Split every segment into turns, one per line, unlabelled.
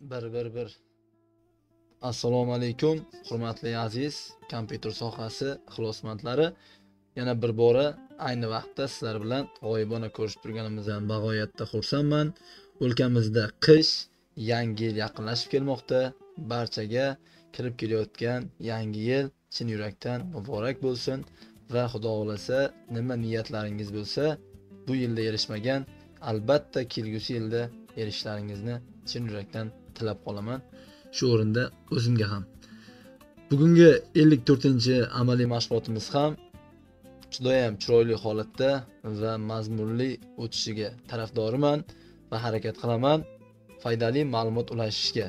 Bir. Assalomu alaykum, hurmatli aziz kompyuter sohasi ixlosmandlari. Yana bir bora ayni vaqtda sizlar bilan g'oyibona ko'rishib turganimizdan bag'oyatda xursandman. O'lkamizda qish, yangi yil yaqinlashib kelmoqda. Barchaga kirib kelayotgan yangi yil chin yurakdan muborak bo'lsin va xudo xolasa nima niyatlaringiz bo'lsa, bu yilda erishmagan, albatta kelgusi yilda erishlaringizni chin yurakdan tilab qolaman. Shu o'rinda o'zimga ham. Bugungi 54-amaliy mashg'ulotimiz ham judayam chiroyli holatda va mazmunli o'tishiga tarafdoriman va harakat qilaman foydali ma'lumot ulashishga.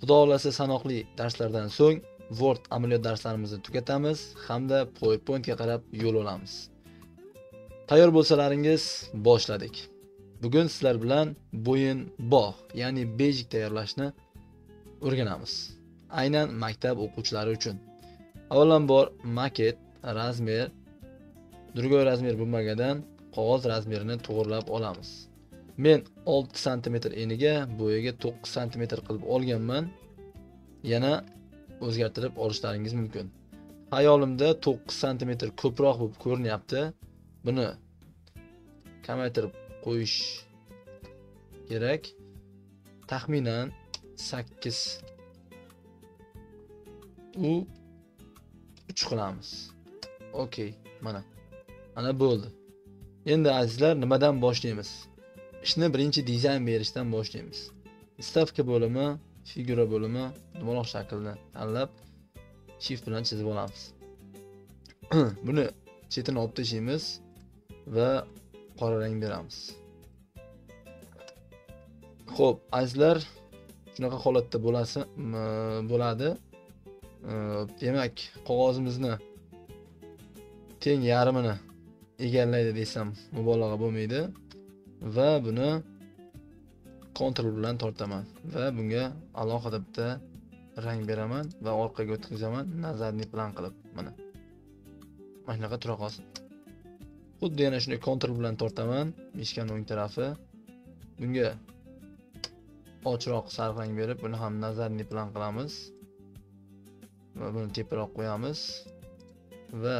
Xudo xolasa sanoqli darslardan so'ng Word amaliyot darslarimizni tugatamiz hamda PowerPointga qarab yo'l olamiz. Tayyor bo'lsalaringiz boshladik. Bugun sizlar bilan bo'yin bog', ya'ni basic tayyorlashni o'rganamiz. Aynan maktab o'quvchilari uchun. Avvalambor maket, razmer, durgo'y razmer bo'lmagandan qog'oz razmerini to'g'rilab olamiz. Men 6 sm eniga, bo'yiga 9 sm qilib olganman. Yana o'zgartirib olishlaringiz mumkin. Xayolimda 9 sm ko'proq bo'lib ko'rinyapti. Buni kamaytirib qo'yish kerak. Taxminan 8 u 3 qilamiz. Okey, mana bo'ldi. Endi azizlar, nimadan boshlaymiz? Ishni birinchi dizayn berishdan boshlaymiz. Stavka bo'limi, figura bo'limi, dumaloq shaklni tanlab shift bilan chizib olamiz. Buni chetini olib tashlaymiz va qora rang beramiz. Xo'p, azizlar, shunaqa holatda bo'ladi. Demak, qog'ozimizni teng yarmini egallaydi desam mubolag'a bo'lmaydi va buni Ctrl bilan tortaman va bunga alohida bitta rang beraman va orqaga o'tkazaman nazarniy plan qilib. Mana shunaqa tura qolsin. Xuddi yana shunday Ctrl bilan tortaman mishkaning o'ng tarafi. Bunga ochroq sariq rang berib, buni ham nazarniy plan qilamiz. Va buni teparoq qo'yamiz va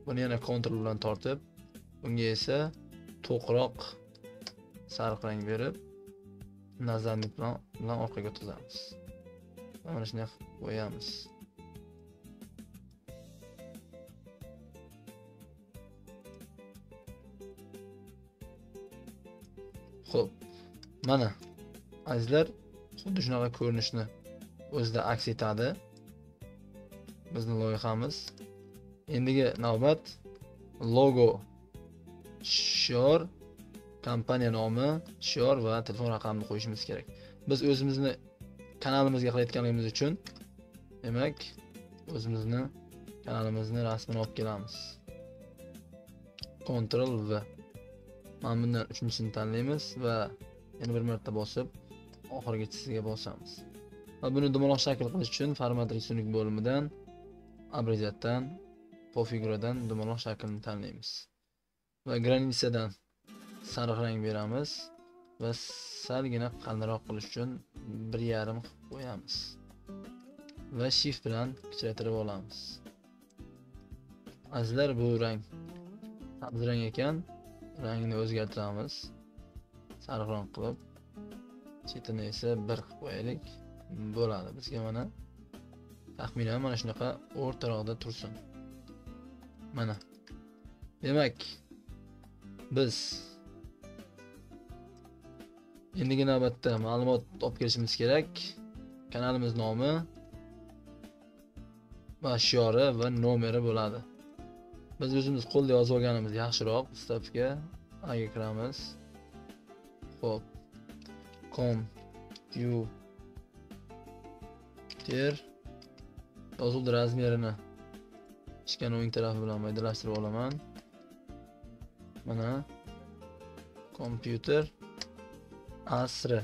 buni yana Ctrl bilan tortib, bunga esa to'qroq sariq rang berib, nazarniy plan bilan orqaga o'tkazamiz. Mana shunday qo'yamiz. Xo'p, mana azizlar, xuddi shunaqa ko'rinishni o'zida aks etadi bizning loyihamiz. Endigi navbat logo, shior, kompaniya nomi, shior va telefon raqamini qo'yishimiz kerak. Biz o'zimizni kanalimizga qilayotganligimiz uchun, demak, o'zimizni kanalimizni rasmini olib kelamiz. Ctrl V. Mana bundan 3-chisini tanlaymiz va yana bir marta bosib oxirgi chizgiga bosamiz. Va buni dumaloq shakl qilish uchun format rисунок bo'limidan abreviatdan pofiguradan dumaloq shaklni tanlaymiz. Va granitsadan sariq rang beramiz va salgina qalinroq qilish uchun 1,5 qilib qo'yamiz. Va shift bilan kichraytirib olamiz. Azizlar, bu rang sabz rang ekan, rangni o'zgartiramiz. Sariq rang qilib, chetini esa 1 qilib qo'yaylik. Bo'ladi bizga mana. Taxminan mana shunaqa o'rtaroqda tursin. Mana. Demak, biz endigi navbatda ma'lumot olib kelishimiz kerak. Kanalimiz nomi va shiori va nomeri bo'ladi. Biz o'zimiz qo'lda yozib olganimiz yaxshiroq. Stavka aga kiramiz. Xo'p. Kompyuter yozuvdi razmerini ishkan o'ng tarafi bilan maydalashtirib olaman. Mana kompyuter asri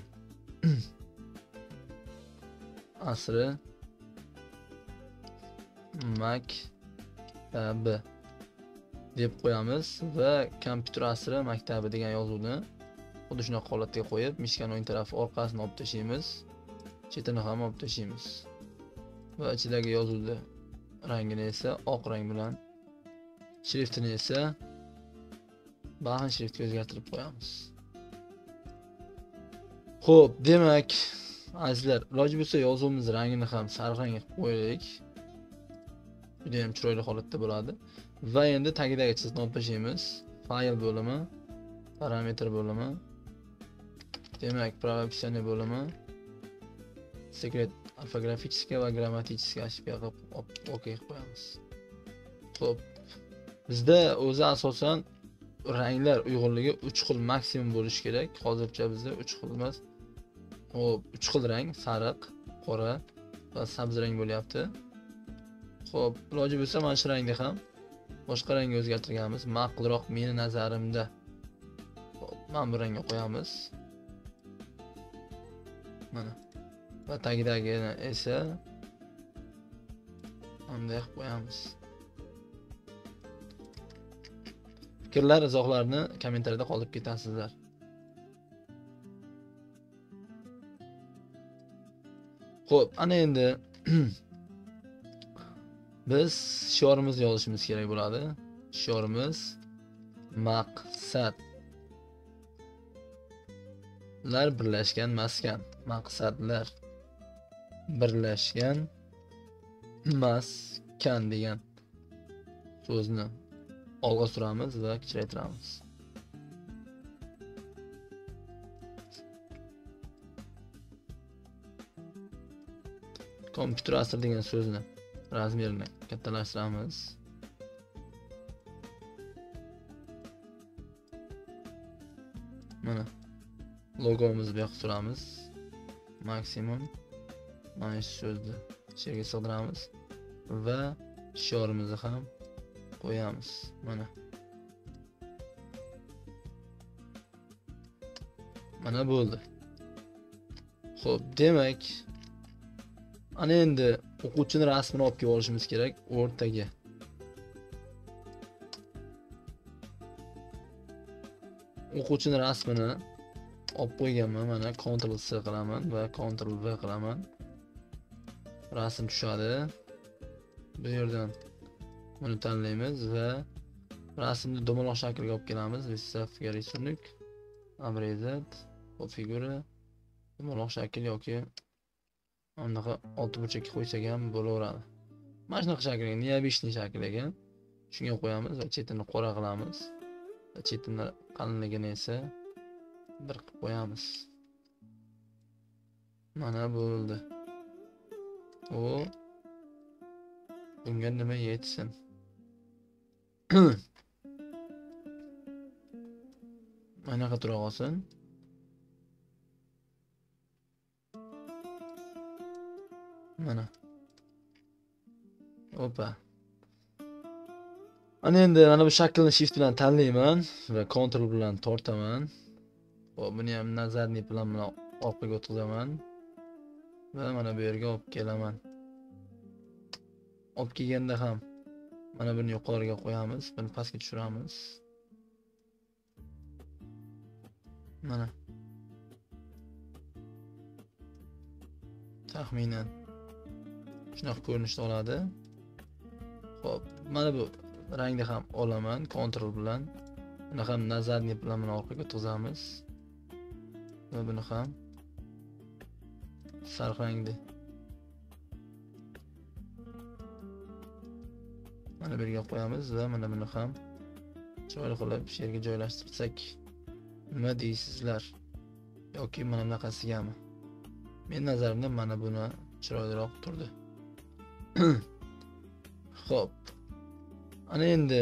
maktabi deb qo'yamiz va kompyuter asri maktabi degan yozuvni xuddi shunaqa holatga qo'yib, mishkan o'ng tarafi orqasini olib tashlaymiz chetini ham olib tashlaymiz. Va ichidagi yozuvni rangini esa oq rang bilan, shriftini esa baxin shriftga o'zgartirib qo'yamiz. Xo'p, demak, azizlar, iloji bo'lsa yozuvimiz rangini ham sariq rangga qo'yaylik. Juda ham chiroyli holatda bo'ladi. Va endi tagidagi chiziqni olib tashlaymiz. Fayl bo'limi, parametr bo'limi, demak, правописание bo'limi, sekret orfografichеский va grammatический ошибка qilib OK qilib qo'yamiz. Xo'p, bizda o'zi asosan ranglar uyg'unligi 3 xil maksimum bo'lishi kerak. Hozircha bizda 3 xil emas. Xo'p, 3 xil rang, sariq, qora va sabz rang bo'lyapti. Xo'p, iloji bo'lsa mana shu rangni ham boshqa rangga o'zgartirganmiz. Ma'qulroq meni nazarimda. Xo'p, mana bu rangga qo'yamiz. Mana. Va tagidagini esa bunday qilib qo'yamiz. Fikrlar, izohlarni kommentariyada qoldirib ketasizlar. Xo'p, ana endi biz shiorimizni yozishimiz kerak bo'ladi. Shiorimiz maqsadlar birlashgan maskan. Maqsadlar birlashgan maskan degan so'zni olg'a suramiz va kichraytiramiz. Kompyuter asr degan so'zni razmerini kattalashtiramiz. Mana logomizni bu yoqqa suramiz. Maksimum mana shu so'zni yerga sig'diramiz va shiorimizni ham qo'yamiz. Mana. Mana bo'ldi. Xo'p, demak, ana endi o'quvchini rasmini olib kelib olishimiz kerak o'rtaga. O'quvchini rasmini olib qo'yganman. Mana Ctrl C qilaman va Ctrl V qilaman. Rasm tushadi. Bu yerdan buni tanlaymiz va rasmni dumaloq shaklga olib kelamiz. Вставка рисунок, обрезать, figura, dumaloq shakl yoki anaqa olti burchakka qo'ysak ham bo'laveradi. Mana shunaqa shaklga, neobishniy shaklga shunga qo'yamiz va chetini qora qilamiz. Va chetini qalinligini esa 1 qilib qo'yamiz. Mana bo'ldi. O bunga nima yetsin? Mana tura qolsin. Mana. Opa. Ana endi mana bu shaklni shift bilan tanlayman va Ctrl bilan tortaman. Hop, buni ham nazarniy plan bilan orqaga o'tkazaman va mana bu yerga olib kelaman. Olib kelganda ham mana buni yuqoriga qo'yamiz, buni pastga tushiramiz. Mana. Taxminan shunaqa ko'rinishda oladi. Xo'p, mana bu rangni ham olaman Ctrl bilan. Buni ham nazarniy plan bilan orqaga o'tkazamiz. Va buni ham sariq rangda. Mana bu yerga qo'yamiz va mana buni ham chiroyli qilib shu yerga joylashtirsak nima deysizlar? Yoki mana bunaqasigami? Men nazarimda mana buni chiroyliroq turdi. Xo'p. Ana endi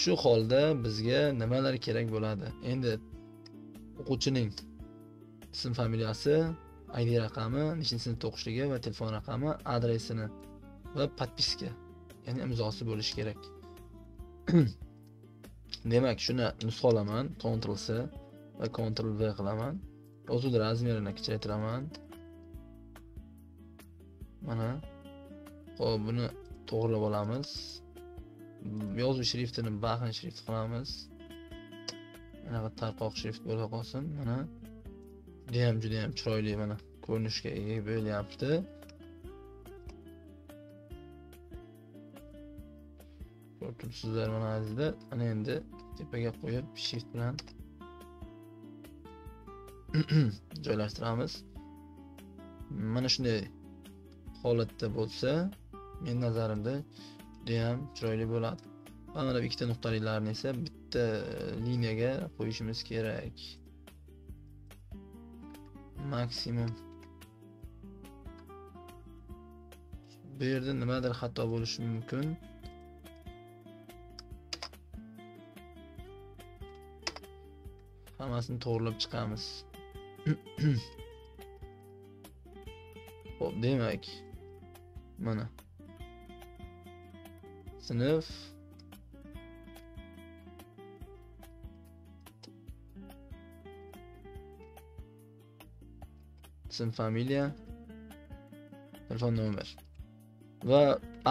shu holda bizga nimalar kerak bo'ladi? Endi o'quvchining ism familiyasi, ID raqami, nechinchi sinfda o'qishligi va telefon raqami, adresini va podpiska, ya'ni imzosi bo'lishi kerak. Demak, shuni nusxalaman, Ctrl C va Ctrl V qilaman. Yozuvni razmerini kichraytiraman. Mana. Xo'p, buni to'g'rilab olamiz. Yozuv shriftini baxin shrift qilamiz. Mana tarqoq shrift bo'la qolsin. Mana. juda ham chiroyli mana ko'rinishga ega bo'lyapti. Ko'rib turibsizlar mana azizlar. Ana endi tepaga qo'yib shift bilan joylashtiramiz. Mana shunday holatda bo'lsa, men nazarimda juda ham chiroyli bo'ladi. Mana bu ikkita nuqtalilarni esa bitta liniyaga qo'yishimiz kerak. Maksimum. Bu yerda nimadir xato bo'lishi mumkin. Hammasini to'g'rilab chiqamiz. Xo'p, demak, mana sinf familiya, telefon nomer va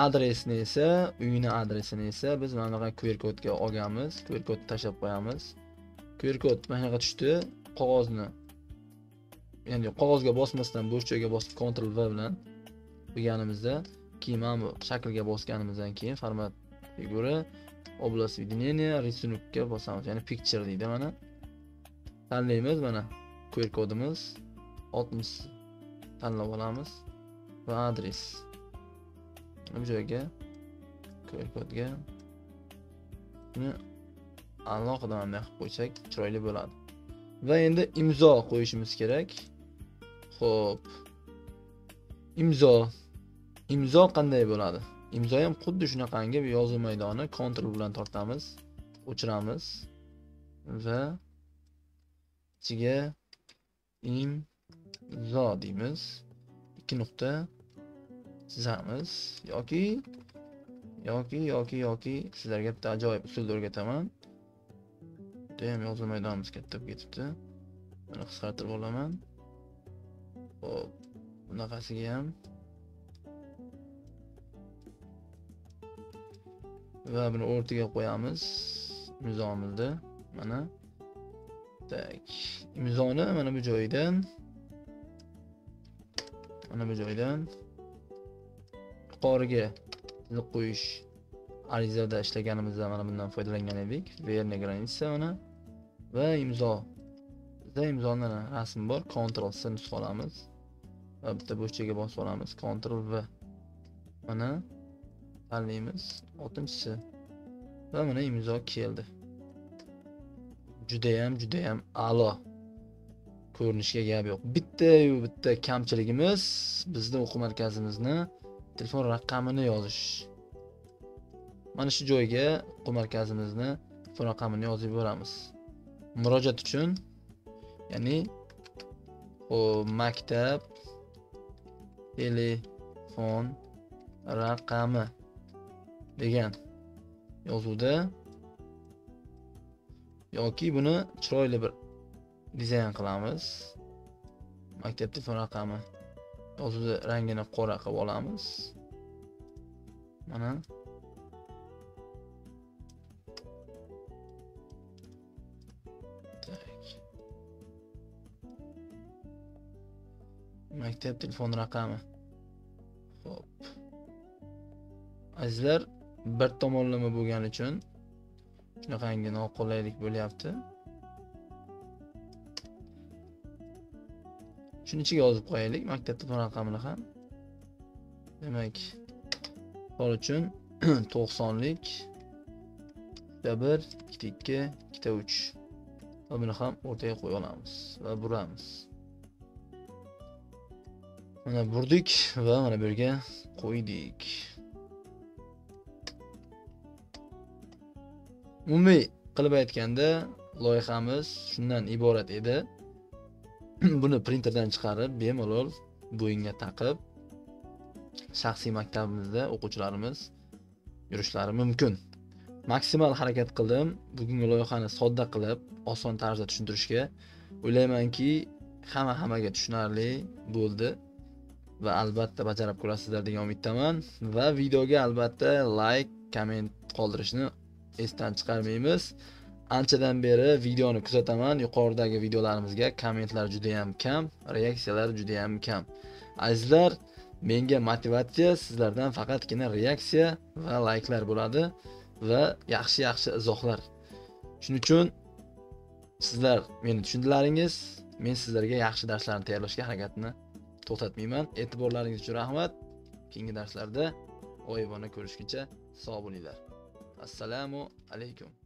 adresni esa, uyning adresini esa biz mana bunaqa QR kodga olganmiz. QR kodni tashlab qo'yamiz. QR kod mana bunaqa tushdi. Qog'ozni, ya'ni qog'ozga bosmasdan bo'sh joyga bosib Ctrl V bilan qo'yganimizda, keyin mana bu shaklga bosganimizdan keyin format figura, oblast видения, рисункка bosamiz. Ya'ni picture deydi mana. Tanlaymiz mana QR kodimiz 60 tanlab olamiz va adres. Bu joyga QR kodga buni alohida qilib qo'ysak chiroyli bo'ladi. Va endi imzo qo'yishimiz kerak. Xo'p. Imzo qanday bo'ladi? Imzo ham xuddi shunaqangi bir yozuv maydoni, Ctrl bilan tortamiz, o'chiramiz va ichiga imzo deymiz. 2 nuqta chizamiz yoki sizlarga bitta ajoyib usulni o'rgataman. Ham yozuv maydonimiz katta bo'lib ketibdi. Buni qisqartirib olaman. Xo'p, bunaqasiga ham va buni o'rtaga qo'yamiz imzomizni. Mana tak, imzoni mana bu joydan yuqoriga chiziq qo'yish arizada ishlaganimizda mana bundan foydalangan edik. Verniy granitsa mana va imzo. Bizda imzoning rasmi bor. Ctrl C nusxa olamiz va bitta bo'sh joyga bosib olamiz. Ctrl V. Mana tanlaymiz 6-chi va mana imzo keldi. Juda ham a'lo. Ko'rinishga gap yo'q. Bitta kamchiligimiz bizning o'quv markazimizni telefon raqamini yozish. Mana shu joyga o'quv markazimizni telefon raqamini yozib yuboramiz. Murojaat uchun, ya'ni maktab telefon raqami degan yozuvda yoki buni chiroyli bir dizayn qilamiz. Maktab telefon raqami yozuvda rangini qora qilib olamiz. Mana maktab telefon raqami. Xo'p. Azizlar, bir tomonlama bo'lgani uchun shunaqangi noqulaylik bo'lyapti. Shuni ichiga yozib qo'yaylik maktab telefon raqamini ham. Demak, misol uchun 90lik 1, 2, 3 va buni ham o'rtaga qo'yib olamiz va buramiz. Mana burdik va mana bu yerga qo'ydik. Umumiy qilib aytganda loyihamiz shundan iborat edi. Buni printerdan chiqarib, bemalol bo'yinga taqib shaxsiy maktabimizda o'quvchilarimiz yurishlari mumkin. Maksimal harakat qildim bugungi loyihani sodda qilib, oson tarzda tushuntirishga. O'ylaymanki, hammaga tushunarli bo'ldi va albatta bajarib ko'rasizlar degan umiddaman va videoga albatta like, komment qoldirishni esdan chiqarmaymiz. anchadan beri videoni kuzataman. Yuqoridagi videolarimizga kommentlar juda ham kam, reaksiyalar juda ham kam. Azizlar, menga motivatsiya sizlardan faqatgina reaksiya va layklar bo'ladi va yaxshi izohlar. Shuning uchun sizlar meni tushundilaringiz. Men sizlarga yaxshi darslarni tayyorlashga harakatni to'xtatmayman. E'tiborlaringiz uchun rahmat. Keyingi darslarda g'oyibona ko'rishguncha sog' bo'linglar. Assalomu alaykum.